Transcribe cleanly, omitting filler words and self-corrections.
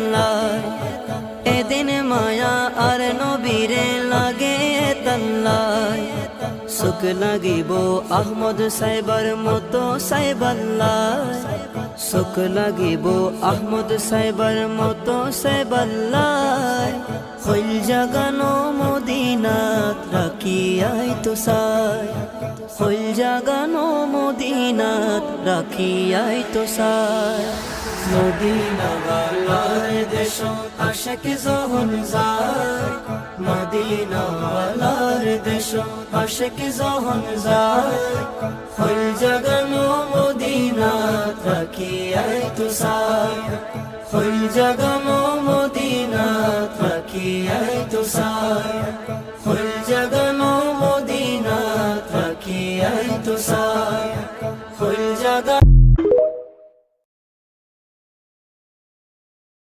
তাল্লায় এদিন মায়া আর নবীরে লাগে তাল্লায় সুখ লাগিব আহমদ সাহেবার মতো সাহেবাল্লাহ সুখ লাগিব আহমদ সাহেবার মতো সাহেবাল্লাহ হইল জাগানো মদিনাত রাখিয়াই তো সাই হইল জাগানো মদিনাত রাখিয়াই তো সাই মদিনা ওয়ালার দেশ আশিক যখন যায় মদিনা ওয়ালার দেশ আশিক যখন যায় হইল জাগানো মদিনাত রাখিয়াই তো সাই হইল জাগানো মদিনাত রাখিয়াই তো সাই হইল জাগানো মদিনাত রাখিয়াই তো সাই হইল জাগানো